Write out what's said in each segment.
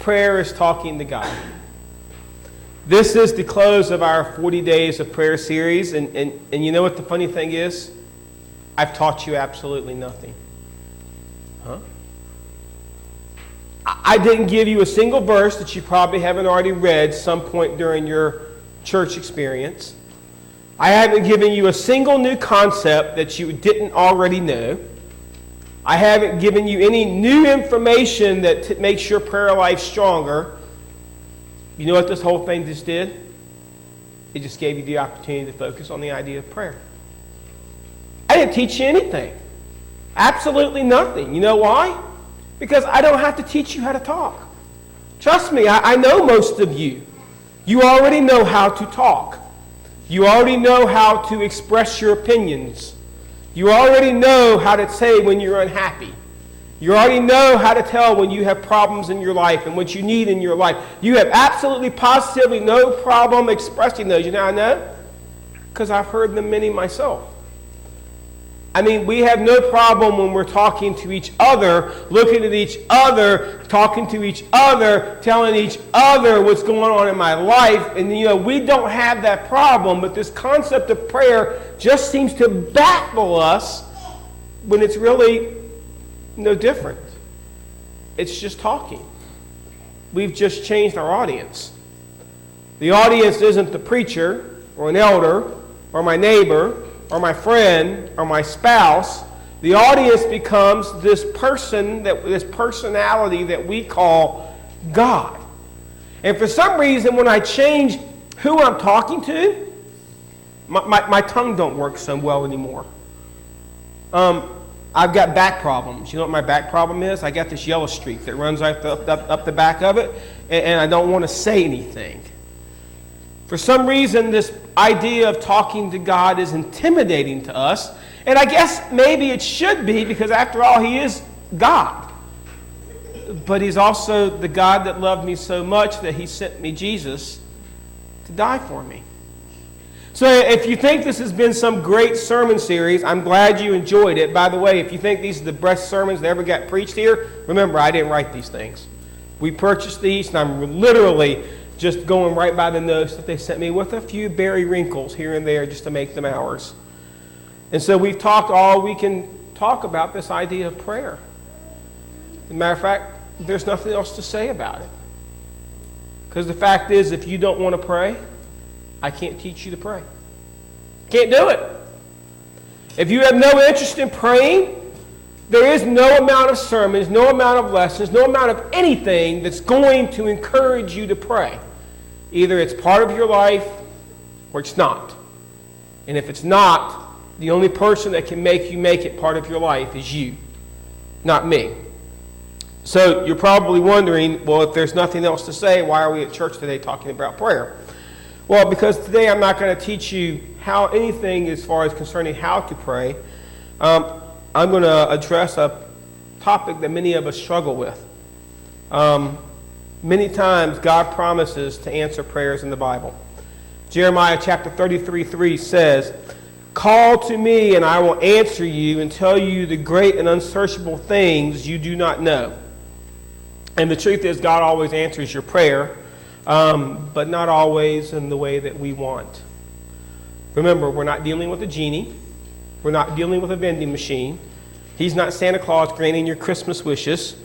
prayer is talking to God. This is the close of our 40 Days of Prayer series, and you know what the funny thing is? I've taught you absolutely nothing. Huh? I didn't give you a single verse that you probably haven't already read some point during your church experience. I haven't given you a single new concept that you didn't already know. I haven't given you any new information that makes your prayer life stronger. You know what this whole thing just did? It just gave you the opportunity to focus on the idea of prayer. I didn't teach you anything. Absolutely nothing. You know why? Because I don't have to teach you how to talk. Trust me, I know most of you. You already know how to talk. You already know how to express your opinions. You already know how to say when you're unhappy. You already know how to tell when you have problems in your life and what you need in your life. You have absolutely, positively no problem expressing those. You know how I know? Because I've heard them many myself. I mean, we have no problem when we're talking to each other, looking at each other, talking to each other, telling each other what's going on in my life. And, you know, we don't have that problem, but this concept of prayer just seems to baffle us when it's really no different. It's just talking. We've just changed our audience. The audience isn't the preacher or an elder or my neighbor or my friend or my spouse. The audience becomes this person, this personality that we call God. And for some reason, when I change who I'm talking to, my tongue don't work so well anymore. I've got back problems. You know what my back problem is? I got this yellow streak that runs up the back of it, and I don't want to say anything. For some reason, this idea of talking to God is intimidating to us, and I guess maybe it should be, because after all, He is God. But He's also the God that loved me so much that He sent me Jesus to die for me. So if you think this has been some great sermon series, I'm glad you enjoyed it. By the way, if you think these are the best sermons that ever got preached here, remember, I didn't write these things. We purchased these, and I'm literally just going right by the notes that they sent me with a few berry wrinkles here and there just to make them ours. And so we've talked all we can talk about this idea of prayer. As a matter of fact, there's nothing else to say about it. Because the fact is, if you don't want to pray, I can't teach you to pray. Can't do it. If you have no interest in praying, there is no amount of sermons, no amount of lessons, no amount of anything that's going to encourage you to pray. Either it's part of your life or it's not. And if it's not, the only person that can make you make it part of your life is you, not me. So you're probably wondering, well, if there's nothing else to say, why are we at church today talking about prayer? Well, because today I'm not going to teach you how anything as far as concerning how to pray. I'm going to address a topic that many of us struggle with. Many times God promises to answer prayers in the Bible. Jeremiah chapter 33:3 says, "Call to me and I will answer you and tell you the great and unsearchable things you do not know." And the truth is, God always answers your prayer, but not always in the way that we want. Remember, we're not dealing with a genie. We're not dealing with a vending machine. He's not Santa Claus granting your Christmas wishes.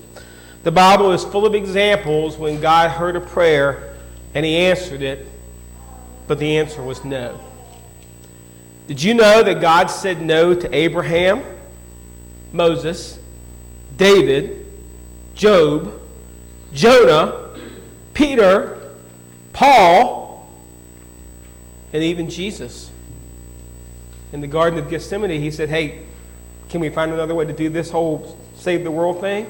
The Bible is full of examples when God heard a prayer and He answered it, but the answer was no. Did you know that God said no to Abraham, Moses, David, Job, Jonah, Peter, Paul, and even Jesus? In the Garden of Gethsemane, He said, hey, can we find another way to do this whole save the world thing?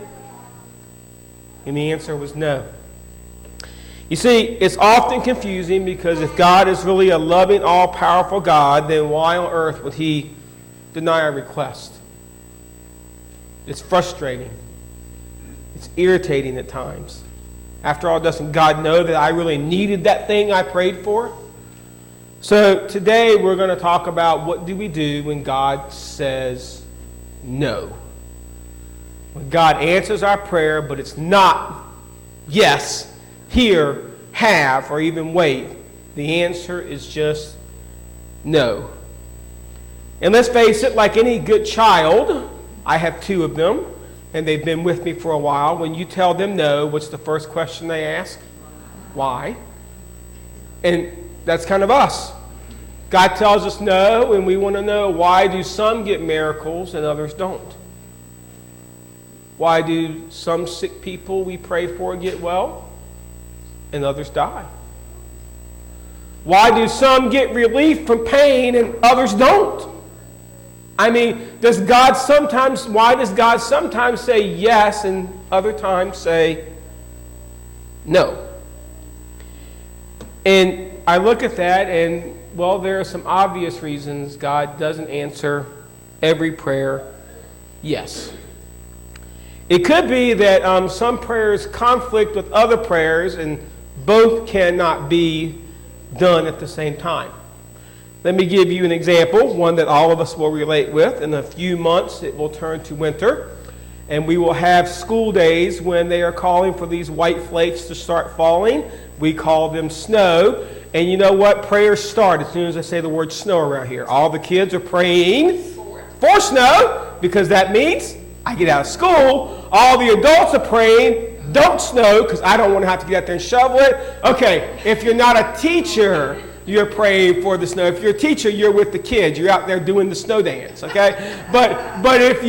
And the answer was no. You see, it's often confusing because if God is really a loving, all-powerful God, then why on earth would He deny our request? It's frustrating. It's irritating at times. After all, doesn't God know that I really needed that thing I prayed for? So today we're going to talk about what do we do when God says no. When God answers our prayer, but it's not yes, here, have, or even wait. The answer is just no. And let's face it, like any good child, I have 2 of them, and they've been with me for a while. When you tell them no, what's the first question they ask? Why? And that's kind of us. God tells us no, and we want to know, why do some get miracles and others don't? Why do some sick people we pray for get well and others die? Why do some get relief from pain and others don't? I mean, why does God sometimes say yes and other times say no? And I look at that and, well, there are some obvious reasons God doesn't answer every prayer yes. It could be that some prayers conflict with other prayers and both cannot be done at the same time. Let me give you an example, one that all of us will relate with. In a few months, it will turn to winter, and we will have school days when they are calling for these white flakes to start falling. We call them snow. And you know what? Prayers start as soon as I say the word snow around here. All the kids are praying for snow, because that means I get out of school. All the adults are praying, don't snow, because I don't want to have to get out there and shovel it. Okay, if you're not a teacher, you're praying for the snow. If you're a teacher, you're with the kids. You're out there doing the snow dance, okay? But if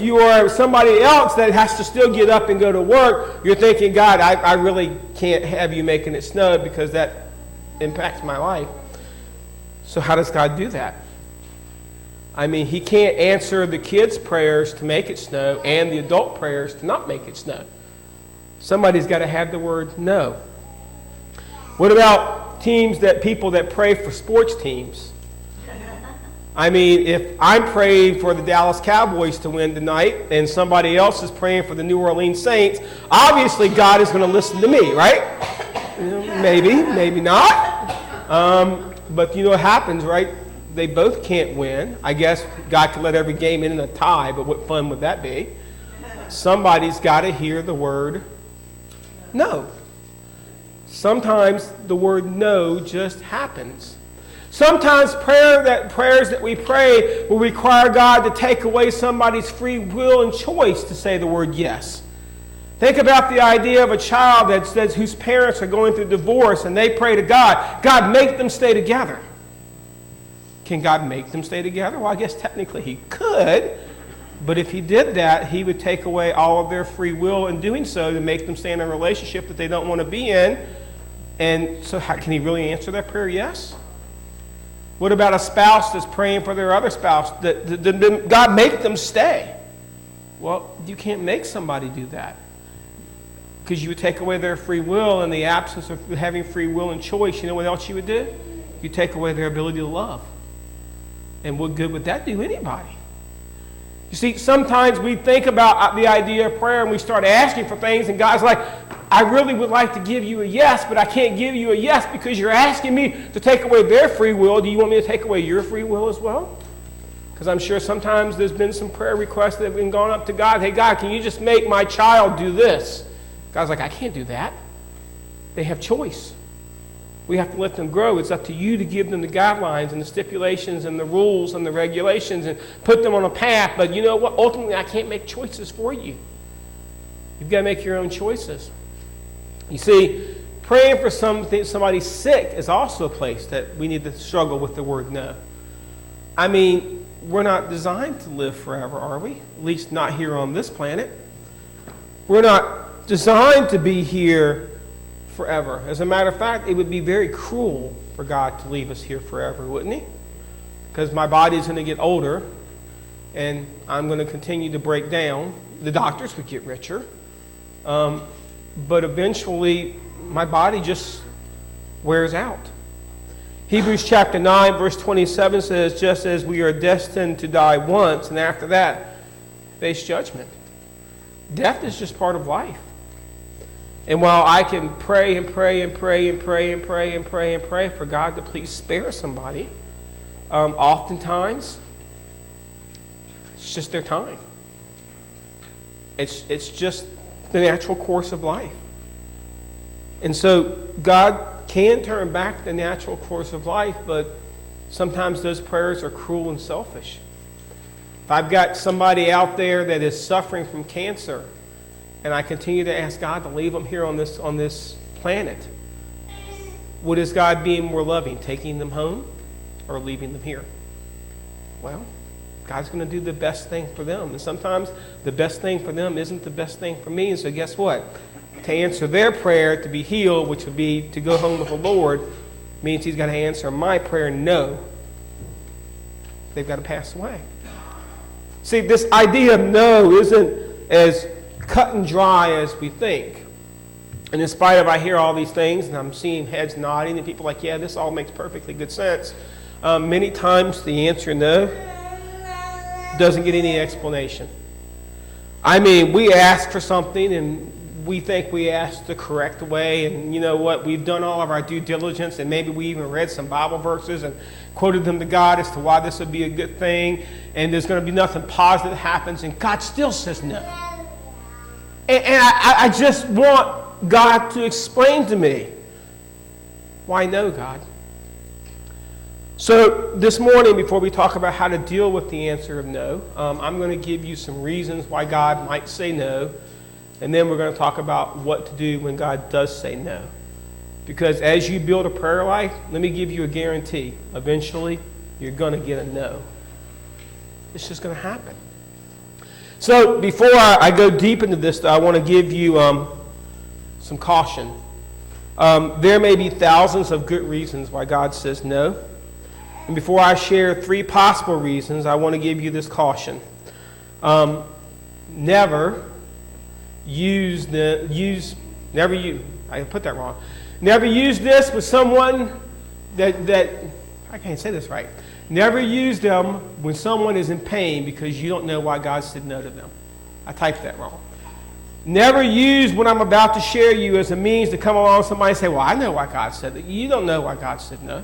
you are somebody else that has to still get up and go to work, you're thinking, God, I really can't have you making it snow because that impacts my life. So how does God do that? I mean, he can't answer the kids' prayers to make it snow and the adult prayers to not make it snow. Somebody's got to have the word no. What about people that pray for sports teams? I mean, if I'm praying for the Dallas Cowboys to win tonight and somebody else is praying for the New Orleans Saints, obviously God is going to listen to me, right? Maybe not. But you know what happens, right? They both can't win. I guess God could let every game end in a tie, but what fun would that be? Somebody's got to hear the word no. Sometimes the word no just happens. Sometimes prayers that we pray will require God to take away somebody's free will and choice to say the word yes. Think about the idea of a child whose parents are going through divorce and they pray to God, God, make them stay together. Can God make them stay together? Well, I guess technically he could, but if he did that, he would take away all of their free will in doing so to make them stay in a relationship that they don't want to be in. And so can he really answer that prayer? Yes. What about a spouse that's praying for their other spouse? That God make them stay? Well, you can't make somebody do that, because you would take away their free will. In the absence of having free will and choice, you know what else you would do? You take away their ability to love. And what good would that do anybody? You see, sometimes we think about the idea of prayer and we start asking for things, and God's like, I really would like to give you a yes, but I can't give you a yes because you're asking me to take away their free will. Do you want me to take away your free will as well? Because I'm sure sometimes there's been some prayer requests that have been gone up to God. Hey, God, can you just make my child do this? God's like, I can't do that. They have choice. We have to let them grow. It's up to you to give them the guidelines and the stipulations and the rules and the regulations and put them on a path. But you know what? Ultimately, I can't make choices for you. You've got to make your own choices. You see, praying for somebody sick is also a place that we need to struggle with the word no. I mean, we're not designed to live forever, are we? At least not here on this planet. We're not designed to be here forever. As a matter of fact, it would be very cruel for God to leave us here forever, wouldn't he? Because my body's going to get older and I'm going to continue to break down. The doctors would get richer. But eventually my body just wears out. Hebrews chapter 9 verse 27 says, just as we are destined to die once, and after that face judgment. Death is just part of life. And while I can pray and pray and pray and pray and pray and pray and pray for God to please spare somebody, oftentimes it's just their time. It's just the natural course of life. And so God can turn back the natural course of life, but sometimes those prayers are cruel and selfish. If I've got somebody out there that is suffering from cancer, and I continue to ask God to leave them here on this planet, what is God being more loving, taking them home or leaving them here? Well, God's going to do the best thing for them. And sometimes the best thing for them isn't the best thing for me. And so guess what? To answer their prayer to be healed, which would be to go home with the Lord, means he's got to answer my prayer, no. They've got to pass away. See, this idea of no isn't as cut and dry as we think. And in spite of I hear all these things, and I'm seeing heads nodding, and people are like, yeah, this all makes perfectly good sense. Many times the answer no doesn't get any explanation. I mean, we ask for something, and we think we asked the correct way, and you know what, we've done all of our due diligence, and maybe we even read some Bible verses and quoted them to God as to why this would be a good thing, and there's going to be nothing positive that happens, and God still says no. And I just want God to explain to me, why no, God? So this morning, before we talk about how to deal with the answer of no, I'm going to give you some reasons why God might say no. And then we're going to talk about what to do when God does say no. Because as you build a prayer life, let me give you a guarantee. Eventually, you're going to get a no. It's just going to happen. So before I go deep into this, I want to give you some caution. There may be thousands of good reasons why God says no. And before I share 3 possible reasons, I want to give you this caution. Never use this with someone that I can't say this right. Never use them when someone is in pain because you don't know why God said no to them. I typed that wrong. Never use what I'm about to share you as a means to come along somebody and say, well, I know why God said that. You don't know why God said no.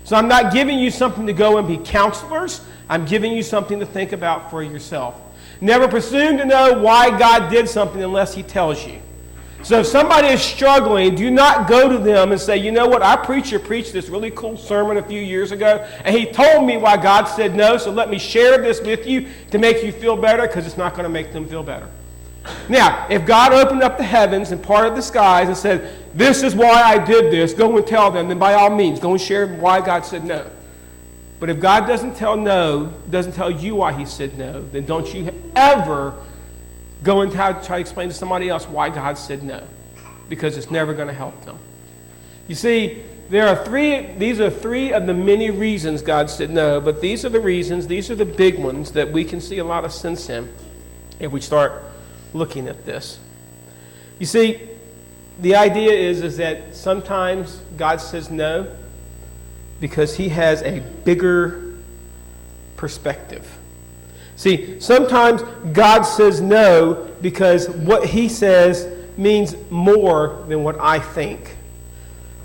So I'm not giving you something to go and be counselors. I'm giving you something to think about for yourself. Never presume to know why God did something unless he tells you. So if somebody is struggling, do not go to them and say, you know what, our preacher preached this really cool sermon a few years ago, and he told me why God said no, so let me share this with you to make you feel better, because it's not going to make them feel better. Now, if God opened up the heavens and parted the skies and said, this is why I did this, go and tell them, then by all means, go and share why God said no. But if God doesn't tell you why he said no, then don't you ever go and try to explain to somebody else why God said no, because it's never going to help them. You see, these are 3 of the many reasons God said no, but these are the reasons, these are the big ones that we can see a lot of sense in if we start looking at this. You see, the idea is that sometimes God says no because he has a bigger perspective. See, sometimes God says no because what he says means more than what I think.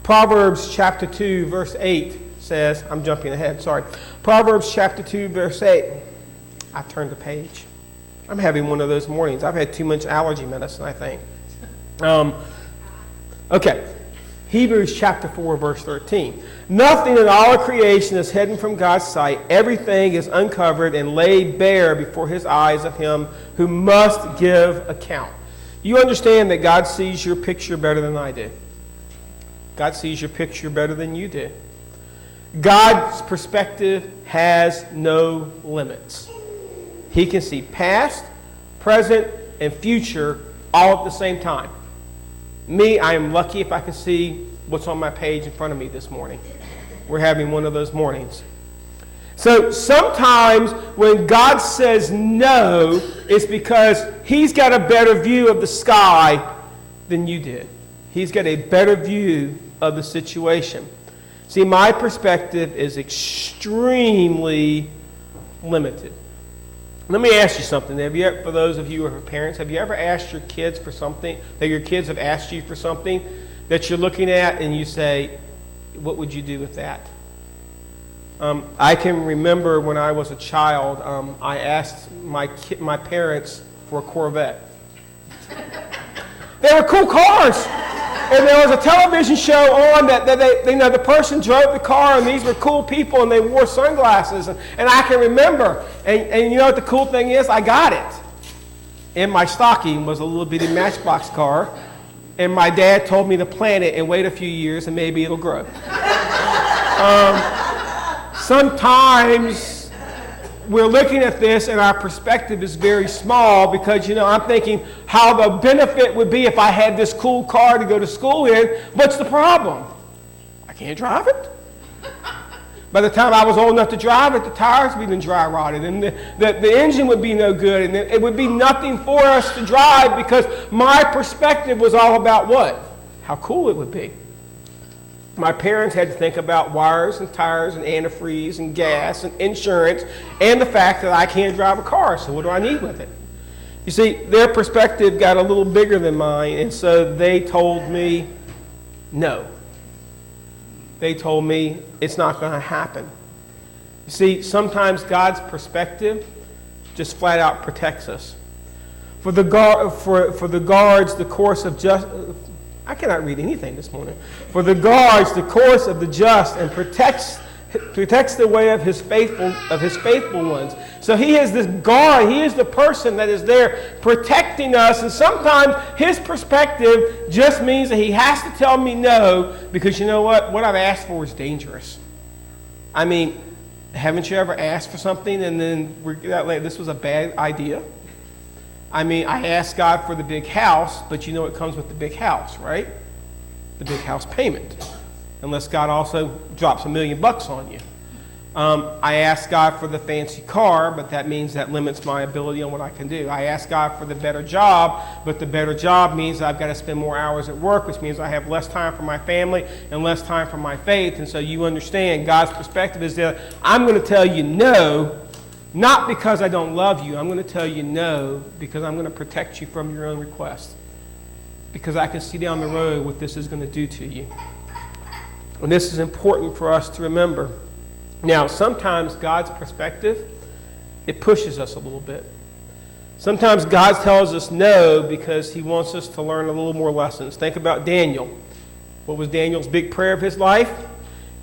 Proverbs chapter 2, verse 8 says, I'm jumping ahead, sorry. Proverbs chapter 2, verse 8. I turned the page. I'm having one of those mornings. I've had too much allergy medicine, I think. Okay. Hebrews chapter 4, verse 13. Nothing in all of creation is hidden from God's sight. Everything is uncovered and laid bare before his eyes of him who must give account. You understand that God sees your picture better than I do. God sees your picture better than you do. God's perspective has no limits. He can see past, present, and future all at the same time. Me, I am lucky if I can see what's on my page in front of me this morning. We're having one of those mornings. So sometimes when God says no, it's because he's got a better view of the sky than you did. He's got a better view of the situation. See, my perspective is extremely limited. Let me ask you something. For those of you who are parents, have you ever asked your kids for something, that your kids have asked you for something that you're looking at and you say, what would you do with that? I can remember when I was a child, I asked my parents for a Corvette. They were cool cars. And there was a television show on that they, the person drove the car, and these were cool people, and they wore sunglasses. And I can remember. And you know what the cool thing is? I got it. In my stocking was a little bitty Matchbox car. And my dad told me to plant it and wait a few years, and maybe it'll grow. Sometimes we're looking at this and our perspective is very small because, I'm thinking how the benefit would be if I had this cool car to go to school in. What's the problem? I can't drive it. By the time I was old enough to drive it, the tires would be dry rotted and the engine would be no good and it would be nothing for us to drive because my perspective was all about what? How cool it would be. My parents had to think about wires and tires and antifreeze and gas and insurance and the fact that I can't drive a car, so what do I need with it? You see, their perspective got a little bigger than mine, and so they told me no. They told me it's not going to happen. You see, sometimes God's perspective just flat out protects us. For the guards, the course of justice. I cannot read anything this morning. For the guards, the course of the just, and protects the way of his faithful ones. So he is this guard. He is the person that is there protecting us. And sometimes his perspective just means that he has to tell me no because you know what? What I've asked for is dangerous. I mean, haven't you ever asked for something and then this was a bad idea? I mean, I asked God for the big house, but you know it comes with the big house, right? The big house payment. Unless God also drops $1 million on you. I asked God for the fancy car, but that means that limits my ability on what I can do. I asked God for the better job, but the better job means I've got to spend more hours at work, which means I have less time for my family and less time for my faith. And so you understand God's perspective is that I'm going to tell you no, not because I don't love you. I'm going to tell you no because I'm going to protect you from your own request. Because I can see down the road what this is going to do to you. And this is important for us to remember. Now, sometimes God's perspective, it pushes us a little bit. Sometimes God tells us no because he wants us to learn a little more lessons. Think about Daniel. What was Daniel's big prayer of his life?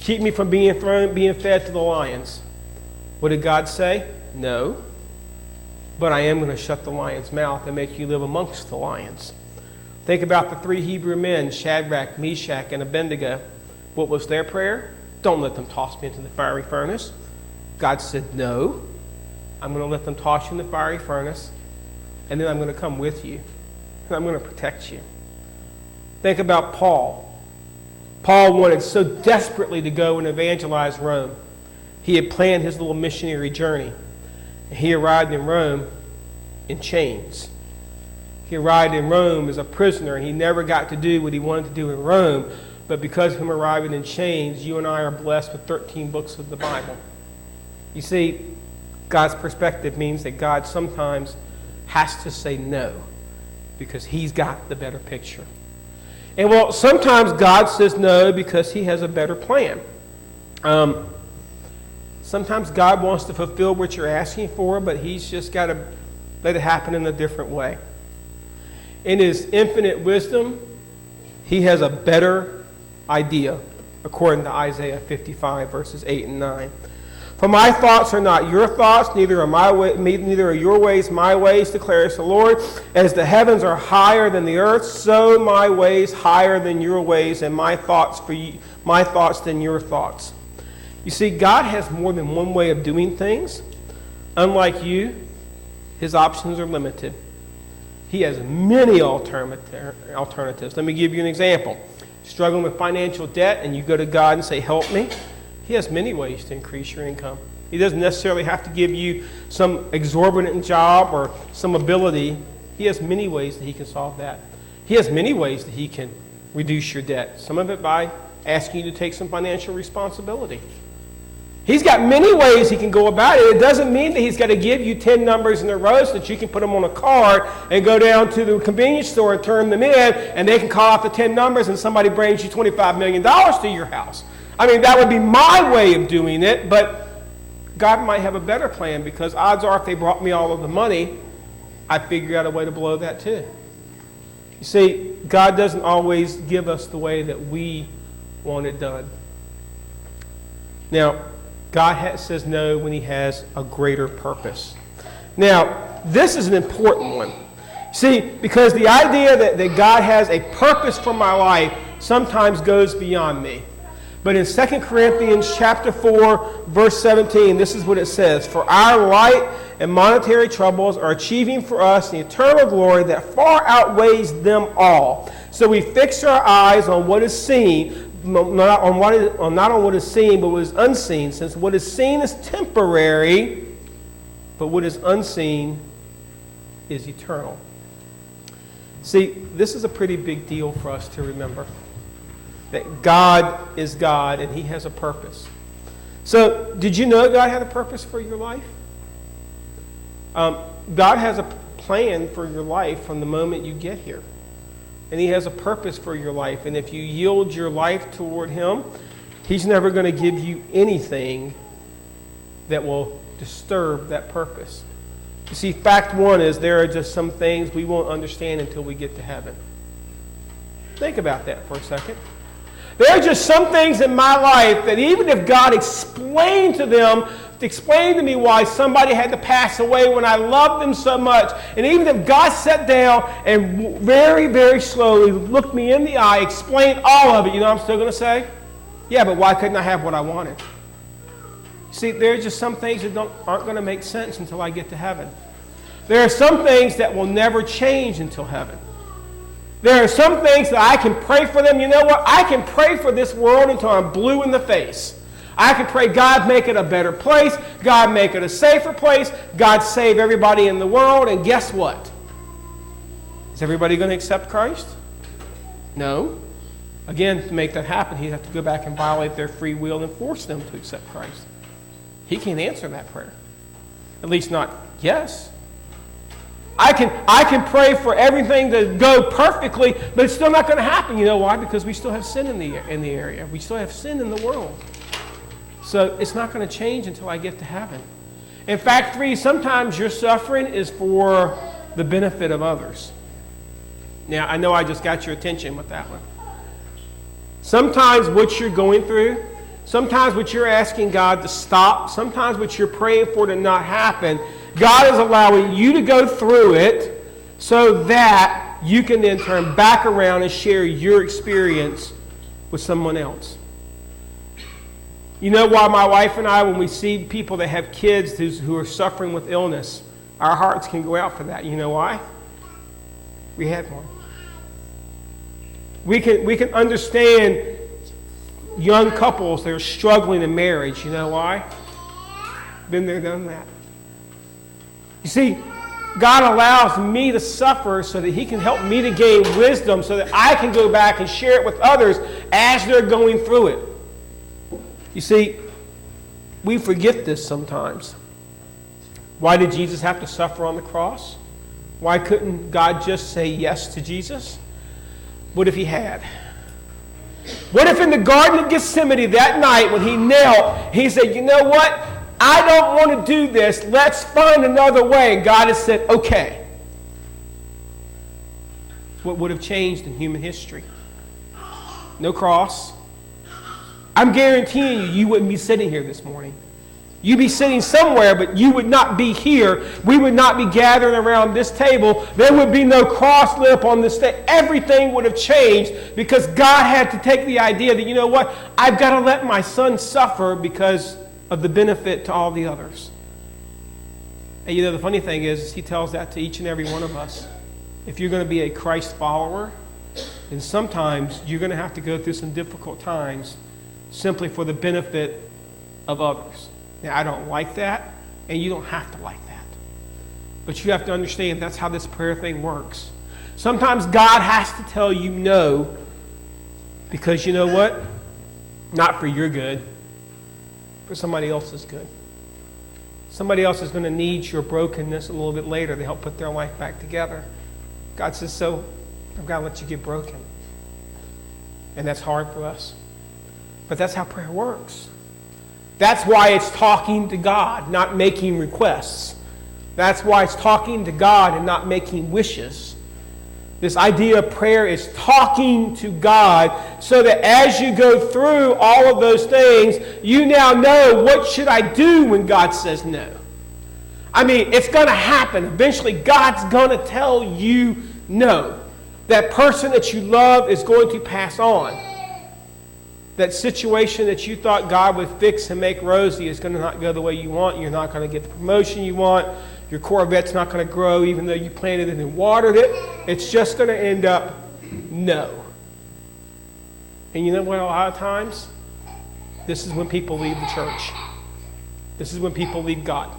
Keep me from being fed to the lions. What did God say? No. But I am going to shut the lion's mouth and make you live amongst the lions. Think about the 3 Hebrew men, Shadrach, Meshach, and Abednego. What was their prayer? Don't let them toss me into the fiery furnace. God said, no. I'm going to let them toss you in the fiery furnace, and then I'm going to come with you, and I'm going to protect you. Think about Paul. Paul wanted so desperately to go and evangelize Rome. He had planned his little missionary journey. He arrived in Rome in chains. He arrived in Rome as a prisoner, and he never got to do what he wanted to do in Rome. But because of him arriving in chains, you and I are blessed with 13 books of the Bible. You see, God's perspective means that God sometimes has to say no because he's got the better picture. And well, sometimes God says no because he has a better plan. Sometimes God wants to fulfill what you're asking for, but he's just got to let it happen in a different way. In his infinite wisdom, he has a better idea, according to Isaiah 55, verses 8 and 9. For my thoughts are not your thoughts, neither are your ways my ways, declares the Lord. As the heavens are higher than the earth, so my ways higher than your ways, and my thoughts than your thoughts. You see, God has more than one way of doing things. Unlike you, his options are limited. He has many alternatives. Let me give you an example. Struggling with financial debt and you go to God and say, help me. He has many ways to increase your income. He doesn't necessarily have to give you some exorbitant job or some ability. He has many ways that he can solve that. He has many ways that he can reduce your debt. Some of it by asking you to take some financial responsibility. He's got many ways he can go about it. It doesn't mean that he's got to give you 10 numbers in a row so that you can put them on a card and go down to the convenience store and turn them in, and they can call out the 10 numbers and somebody brings you $25 million to your house. I mean, that would be my way of doing it, but God might have a better plan because odds are if they brought me all of the money, I'd figure out a way to blow that too. You see, God doesn't always give us the way that we want it done. Now, God says no when he has a greater purpose. Now, this is an important one. See, because the idea that God has a purpose for my life sometimes goes beyond me. But in 2 Corinthians chapter 4, verse 17, this is what it says. For our light and monetary troubles are achieving for us the eternal glory that far outweighs them all. So we fix our eyes on what is seen, not on what is seen, but what is unseen, since what is seen is temporary, but what is unseen is eternal. See, this is a pretty big deal for us to remember. That God is God and he has a purpose. So, did you know God had a purpose for your life? God has a plan for your life from the moment you get here. And he has a purpose for your life. And if you yield your life toward him, he's never going to give you anything that will disturb that purpose. You see, fact one is there are just some things we won't understand until we get to heaven. Think about that for a second. There are just some things in my life that even if God explained to me why somebody had to pass away when I loved them so much, and even if God sat down and very, very slowly looked me in the eye, explained all of it, you know what I'm still going to say? Yeah, but why couldn't I have what I wanted? See, there are just some things that aren't going to make sense until I get to heaven. There are some things that will never change until heaven. There are some things that I can pray for them. You know what? I can pray for this world until I'm blue in the face. I can pray, God, make it a better place. God, make it a safer place. God, save everybody in the world. And guess what? Is everybody going to accept Christ? No. Again, to make that happen, he'd have to go back and violate their free will and force them to accept Christ. He can't answer that prayer. At least not yes. I can pray for everything to go perfectly, but it's still not going to happen. You know why? Because we still have sin in the area. We still have sin in the world. So it's not going to change until I get to heaven. In fact, 3, sometimes your suffering is for the benefit of others. Now, I know I just got your attention with that one. Sometimes what you're going through, sometimes what you're asking God to stop, sometimes what you're praying for to not happen, God is allowing you to go through it so that you can then turn back around and share your experience with someone else. You know why my wife and I, when we see people that have kids who are suffering with illness, our hearts can go out for that. You know why? We had one. We can understand young couples that are struggling in marriage. You know why? Been there, done that. You see, God allows me to suffer so that he can help me to gain wisdom so that I can go back and share it with others as they're going through it. You see, we forget this sometimes. Why did Jesus have to suffer on the cross? Why couldn't God just say yes to Jesus? What if he had? What if in the Garden of Gethsemane that night when he knelt, he said, you know what? I don't want to do this. Let's find another way. And God has said, okay. What would have changed in human history? No cross. I'm guaranteeing you wouldn't be sitting here this morning. You'd be sitting somewhere, but you would not be here. We would not be gathering around this table. There would be no cross lit up on this stage. Everything would have changed because God had to take the idea that, you know what, I've got to let my son suffer because of the benefit to all the others. And you know, the funny thing is he tells that to each and every one of us. If you're going to be a Christ follower, then sometimes you're going to have to go through some difficult times simply for the benefit of others. Now, I don't like that, and you don't have to like that. But you have to understand that's how this prayer thing works. Sometimes God has to tell you no because you know what? Not for your good, for somebody else's good. Somebody else is going to need your brokenness a little bit later to help put their life back together. God says, so I've got to let you get broken. And that's hard for us. But that's how prayer works. That's why it's talking to God, not making requests. That's why it's talking to God and not making wishes. This idea of prayer is talking to God so that as you go through all of those things, you now know, what should I do when God says no? I mean, it's going to happen. Eventually, God's going to tell you no. That person that you love is going to pass on. That situation that you thought God would fix and make rosy is going to not go the way you want. You're not going to get the promotion you want. Your Corvette's not going to grow even though you planted it and watered it. It's just going to end up no. And you know what? A lot of times, this is when people leave the church. This is when people leave God.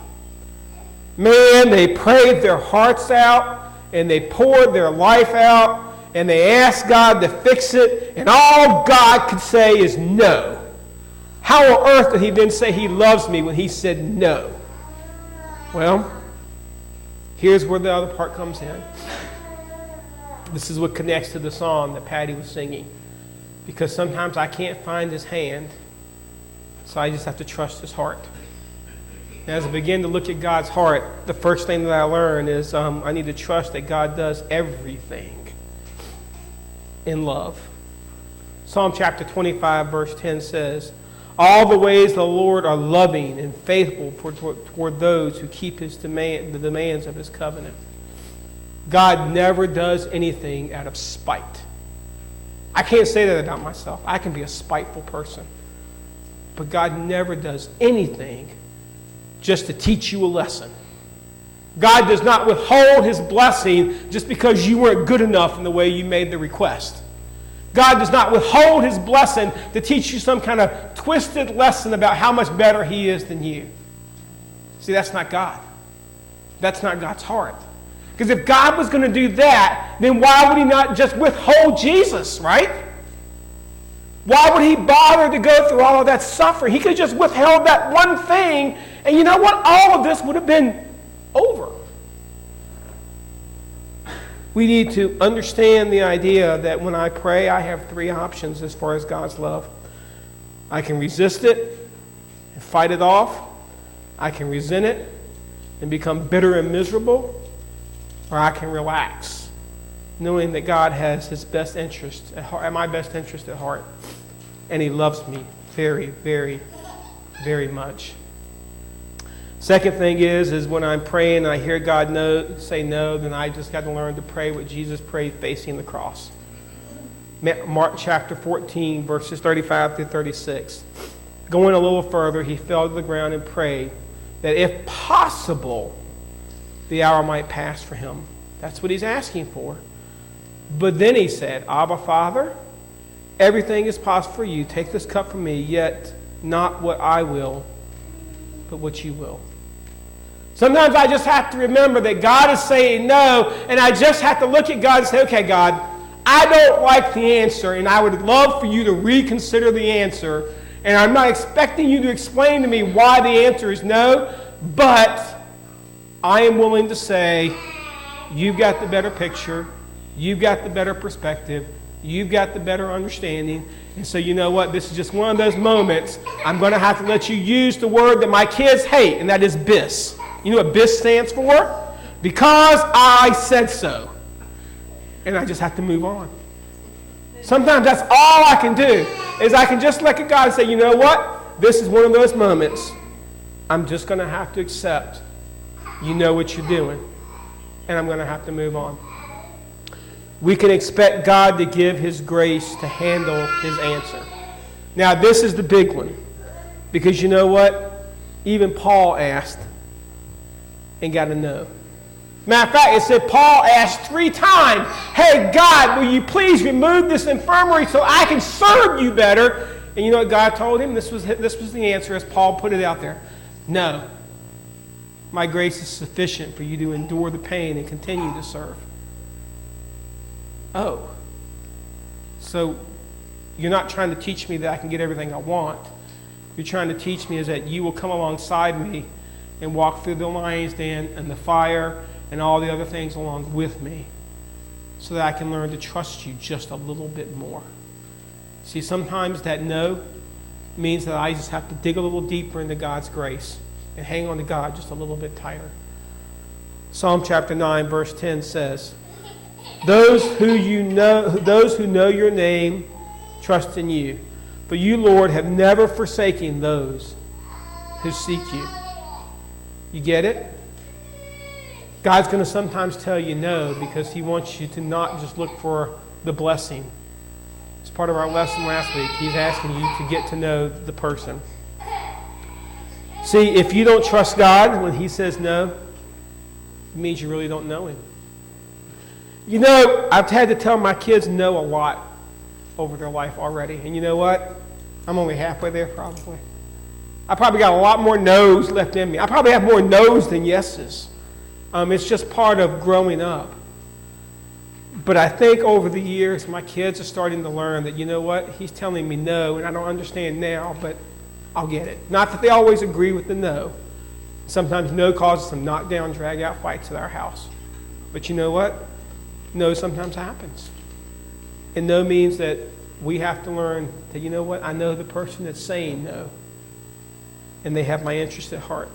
Man, they prayed their hearts out and they poured their life out and they asked God to fix it, and all God could say is no. How on earth did he then say he loves me when he said no? Well, here's where the other part comes in. This is what connects to the song that Patty was singing. Because sometimes I can't find his hand, so I just have to trust his heart. And as I begin to look at God's heart, the first thing that I learn is I need to trust that God does everything in love. Psalm chapter 25, verse 10 says, all the ways of the Lord are loving and faithful toward those who keep the demands of his covenant. God never does anything out of spite. I can't say that about myself. I can be a spiteful person. But God never does anything just to teach you a lesson. God does not withhold his blessing just because you weren't good enough in the way you made the request. God does not withhold his blessing to teach you some kind of twisted lesson about how much better he is than you. See, that's not God. That's not God's heart. Because if God was going to do that, then why would he not just withhold Jesus, right? Why would he bother to go through all of that suffering? He could have just withheld that one thing, and you know what? All of this would have been over. We need to understand the idea that when I pray, I have three options as far as God's love. I can resist it and fight it off. I can resent it and become bitter and miserable. Or I can relax, knowing that God has his best interest at heart, my best interest at heart. And he loves me very, very, very much. Second thing is when I'm praying and I hear God say no, then I just got to learn to pray what Jesus prayed facing the cross. Mark chapter 14, verses 35 through 36. Going a little further, he fell to the ground and prayed that if possible, the hour might pass for him. That's what he's asking for. But then he said, Abba, Father, everything is possible for you. Take this cup from me, yet not what I will, but what you will. Sometimes I just have to remember that God is saying no, and I just have to look at God and say, okay, God, I don't like the answer, and I would love for you to reconsider the answer, and I'm not expecting you to explain to me why the answer is no, but I am willing to say, you've got the better picture, you've got the better perspective, you've got the better understanding, and so you know what, this is just one of those moments, I'm going to have to let you use the word that my kids hate, and that is BIS. You know what BIS stands for? Because I said so. And I just have to move on. Sometimes that's all I can do, is I can just look at God and say, you know what, this is one of those moments, I'm just going to have to accept you know what you're doing, and I'm going to have to move on. We can expect God to give his grace to handle his answer. Now, this is the big one, because you know what? Even Paul asked and got a no. Matter of fact, it said Paul asked 3 times, hey, God, will you please remove this infirmary so I can serve you better? And you know what God told him? This was the answer as Paul put it out there. No. My grace is sufficient for you to endure the pain and continue to serve. Oh. So you're not trying to teach me that I can get everything I want. You're trying to teach me is that you will come alongside me and walk through the lion's den and the fire and all the other things along with me so that I can learn to trust you just a little bit more. See, sometimes that no means that I just have to dig a little deeper into God's grace and hang on to God just a little bit tighter. Psalm chapter 9, verse 10 says, Those who know your name, trust in you. For you, Lord, have never forsaken those who seek you. You get it? God's going to sometimes tell you no because he wants you to not just look for the blessing. It's part of our lesson last week. He's asking you to get to know the person. See, if you don't trust God when he says no, it means you really don't know him. You know, I've had to tell my kids no a lot over their life already. And you know what? I'm only halfway there probably. I probably got a lot more no's left in me. I probably have more no's than yeses. It's just part of growing up. But I think over the years, my kids are starting to learn that, you know what? He's telling me no, and I don't understand now, but I'll get it. Not that they always agree with the no. Sometimes no causes some knockdown, drag-out fights at our house. But you know what? No sometimes happens. And no means that we have to learn that, you know what? I know the person that's saying no. And they have my interest at heart.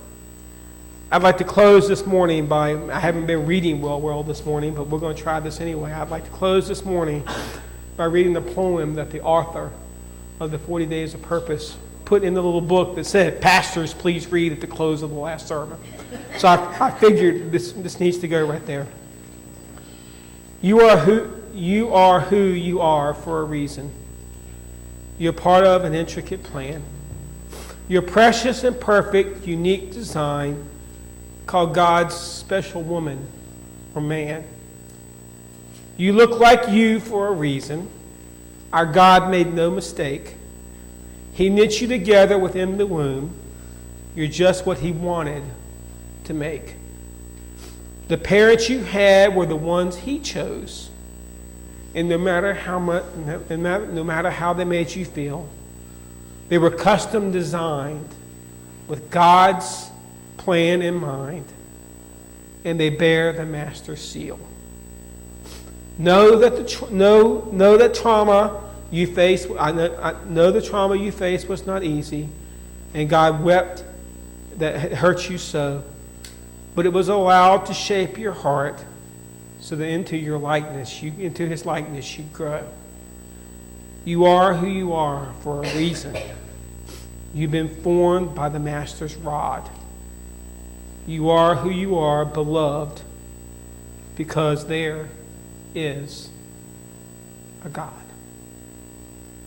I'd like to close this morning by, I haven't been reading well this morning, but we're going to try this anyway. I'd like to close this morning by reading the poem that the author of the 40 Days of Purpose put in the little book that said, "Pastors, please read at the close of the last sermon." So I figured this needs to go right there. You are who you are for a reason. You're part of an intricate plan. You're precious and perfect, unique design called God's special woman or man. You look like you for a reason. Our God made no mistake. He knit you together within the womb. You're just what he wanted to make. The parents you had were the ones he chose. And no matter how they made you feel, they were custom designed with God's plan in mind, and they bear the master's seal. Know that trauma you faced. I know the trauma you faced was not easy, and God wept that it hurt you so. But it was allowed to shape your heart, so that into his likeness, you grow. You are who you are for a reason. You've been formed by the master's rod. You are who you are, beloved, because there is a God.